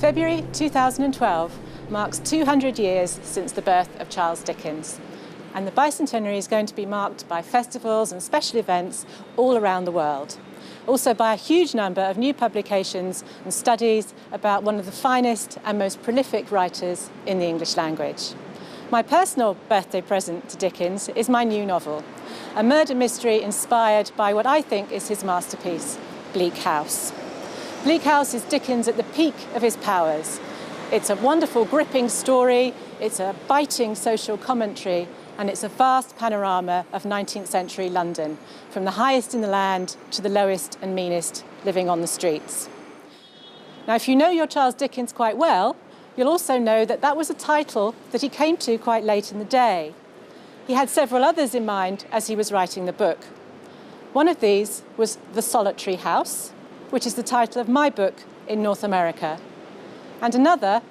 February 2012 marks 200 years since the birth of Charles Dickens, and the bicentenary is going to be marked by festivals and special events all around the world. Also by a huge number of new publications and studies about one of the finest and most prolific writers in the English language. My personal birthday present to Dickens is my new novel, a murder mystery inspired by what I think is his masterpiece, Bleak House. Bleak House is Dickens at the peak of his powers. It's a wonderful, gripping story, it's a biting social commentary, and it's a vast panorama of 19th century London, from the highest in the land to the lowest and meanest living on the streets. Now, if you know your Charles Dickens quite well, you'll also know that that was a title that he came to quite late in the day. He had several others in mind as he was writing the book. One of these was The Solitary House, which is the title of my book in North America. And another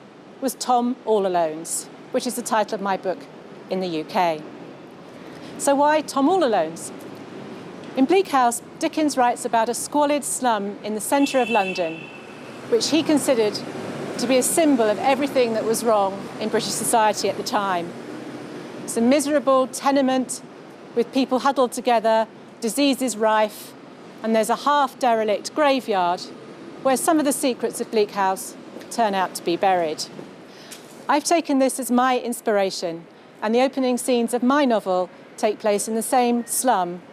was Tom All Alones, which is the title of my book in the UK. So why Tom All Alones? In Bleak House, Dickens writes about a squalid slum in the centre of London, which he considered to be a symbol of everything that was wrong in British society at the time. It's a miserable tenement with people huddled together, diseases rife, and there's a half-derelict graveyard where some of the secrets of Bleak House turn out to be buried. I've taken this as my inspiration, and the opening scenes of my novel take place in the same slum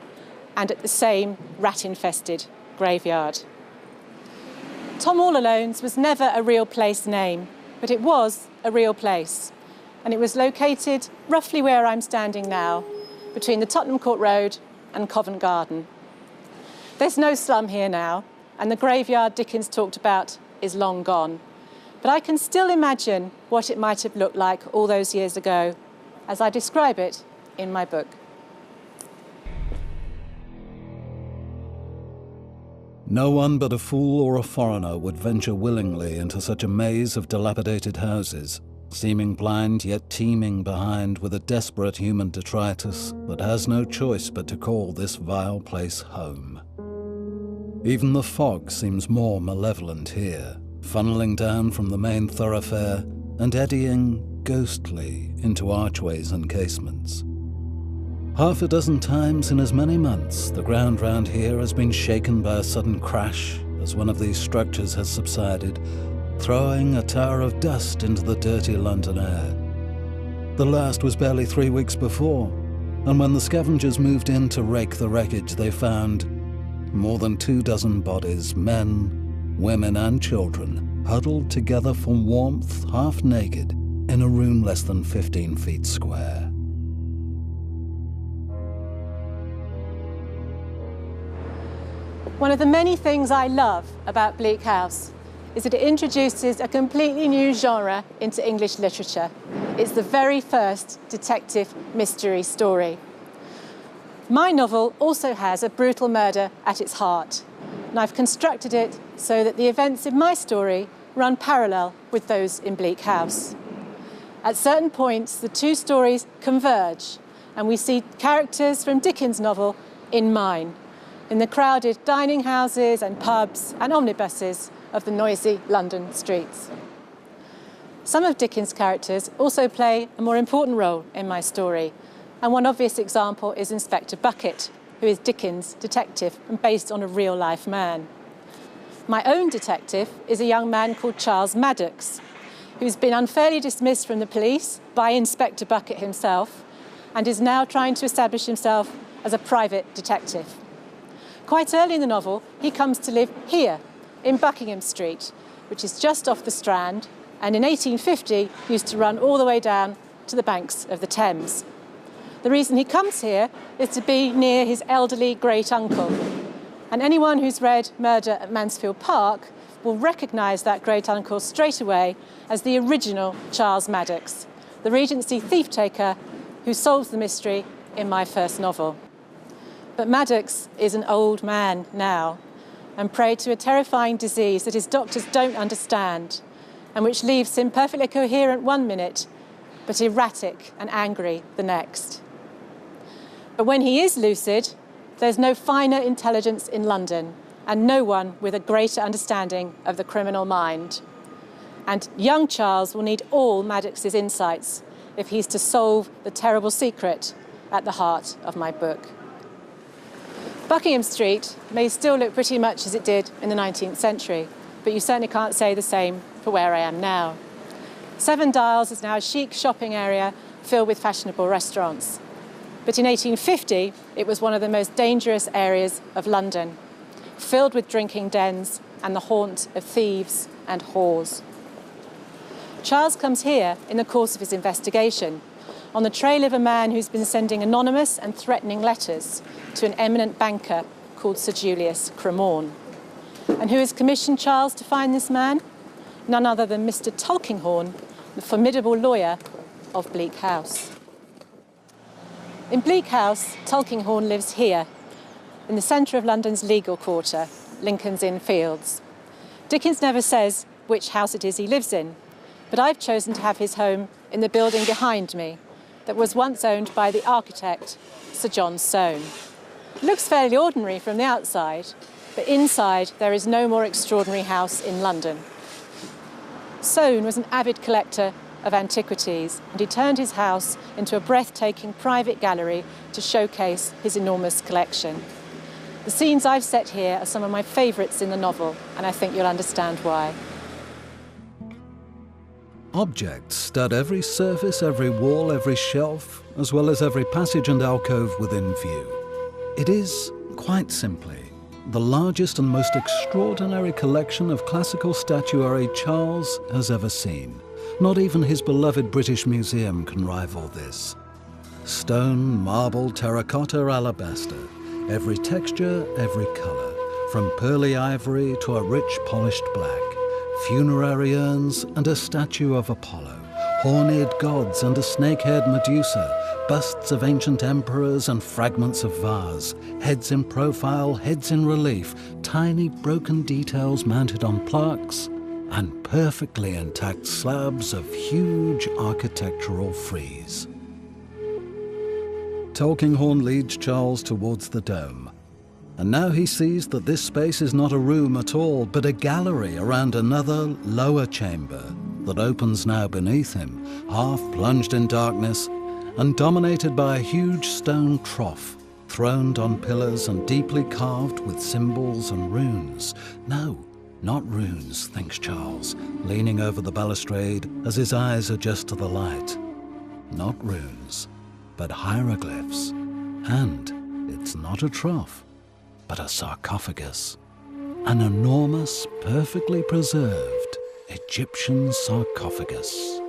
and at the same rat-infested graveyard. Tom All Alones was never a real place name, but it was a real place, and it was located roughly where I'm standing now, between the Tottenham Court Road and Covent Garden. There's no slum here now, and the graveyard Dickens talked about is long gone. But I can still imagine what it might have looked like all those years ago, as I describe it in my book. No one but a fool or a foreigner would venture willingly into such a maze of dilapidated houses, seeming blind yet teeming behind with a desperate human detritus that has no choice but to call this vile place home. Even the fog seems more malevolent here, funneling down from the main thoroughfare and eddying ghostly into archways and casements. Half a dozen times in as many months, the ground round here has been shaken by a sudden crash as one of these structures has subsided, throwing a tower of dust into the dirty London air. The last was barely 3 weeks before, and when the scavengers moved in to rake the wreckage, they found more than 24 bodies, men, women and children, huddled together for warmth, half naked, in a room less than 15 feet square. One of the many things I love about Bleak House is that it introduces a completely new genre into English literature. It's the very first detective mystery story. My novel also has a brutal murder at its heart, and I've constructed it so that the events in my story run parallel with those in Bleak House. At certain points, the two stories converge, and we see characters from Dickens' novel in mine, in the crowded dining houses and pubs and omnibuses of the noisy London streets. Some of Dickens' characters also play a more important role in my story, and one obvious example is Inspector Bucket, who is Dickens' detective and based on a real-life man. My own detective is a young man called Charles Maddox, who's been unfairly dismissed from the police by Inspector Bucket himself and is now trying to establish himself as a private detective. Quite early in the novel, he comes to live here, in Buckingham Street, which is just off the Strand, and in 1850 used to run all the way down to the banks of the Thames. The reason he comes here is to be near his elderly great-uncle, and anyone who's read Murder at Mansfield Park will recognise that great-uncle straight away as the original Charles Maddox, the Regency thief-taker who solves the mystery in my first novel. But Maddox is an old man now, and prey to a terrifying disease that his doctors don't understand, and which leaves him perfectly coherent one minute, but erratic and angry the next. But when he is lucid, there's no finer intelligence in London, and no one with a greater understanding of the criminal mind. And young Charles will need all Maddox's insights if he's to solve the terrible secret at the heart of my book. Buckingham Street may still look pretty much as it did in the 19th century, but you certainly can't say the same for where I am now. Seven Dials is now a chic shopping area filled with fashionable restaurants. But in 1850, it was one of the most dangerous areas of London, filled with drinking dens and the haunt of thieves and whores. Charles comes here in the course of his investigation, on the trail of a man who's been sending anonymous and threatening letters to an eminent banker called Sir Julius Cremorne. And who has commissioned Charles to find this man? None other than Mr. Tulkinghorn, the formidable lawyer of Bleak House. In Bleak House, Tulkinghorn lives here, in the centre of London's legal quarter, Lincoln's Inn Fields. Dickens never says which house it is he lives in, but I've chosen to have his home in the building behind me that was once owned by the architect, Sir John Soane. It looks fairly ordinary from the outside, but inside there is no more extraordinary house in London. Soane was an avid collector of antiquities, and he turned his house into a breathtaking private gallery to showcase his enormous collection. The scenes I've set here are some of my favourites in the novel, and I think you'll understand why. Objects stud every surface, every wall, every shelf, as well as every passage and alcove within view. It is, quite simply, the largest and most extraordinary collection of classical statuary Charles has ever seen. Not even his beloved British Museum can rival this. Stone, marble, terracotta, alabaster, every texture, every colour, from pearly ivory to a rich polished black, funerary urns and a statue of Apollo, horn-eared gods and a snake-haired Medusa, busts of ancient emperors and fragments of vase, heads in profile, heads in relief, tiny broken details mounted on plaques, and perfectly intact slabs of huge architectural frieze. Tulkinghorn leads Charles towards the dome, and now he sees that this space is not a room at all, but a gallery around another, lower chamber that opens now beneath him, half plunged in darkness and dominated by a huge stone trough, throned on pillars and deeply carved with symbols and runes. No, not runes, thinks Charles, leaning over the balustrade as his eyes adjust to the light. Not runes, but hieroglyphs. And it's not a trough, but a sarcophagus. An enormous, perfectly preserved Egyptian sarcophagus.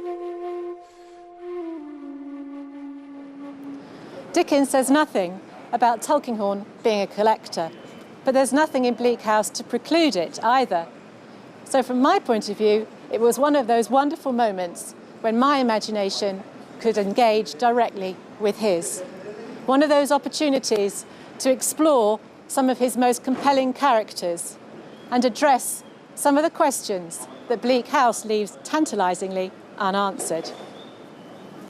Dickens says nothing about Tulkinghorn being a collector, but there's nothing in Bleak House to preclude it either. So from my point of view, it was one of those wonderful moments when my imagination could engage directly with his. One of those opportunities to explore some of his most compelling characters and address some of the questions that Bleak House leaves tantalisingly unanswered.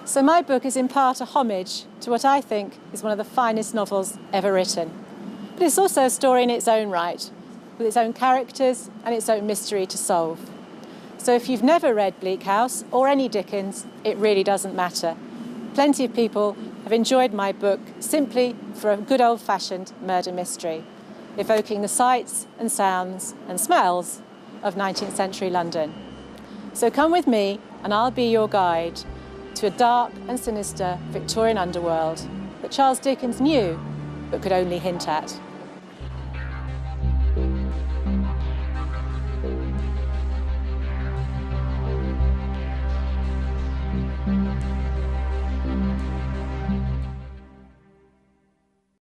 So my book is in part a homage to what I think is one of the finest novels ever written. But it's also a story in its own right, with its own characters and its own mystery to solve. So if you've never read Bleak House or any Dickens, it really doesn't matter. Plenty of people have enjoyed my book simply for a good old-fashioned murder mystery, evoking the sights and sounds and smells of 19th century London. So come with me and I'll be your guide to a dark and sinister Victorian underworld that Charles Dickens knew but could only hint at.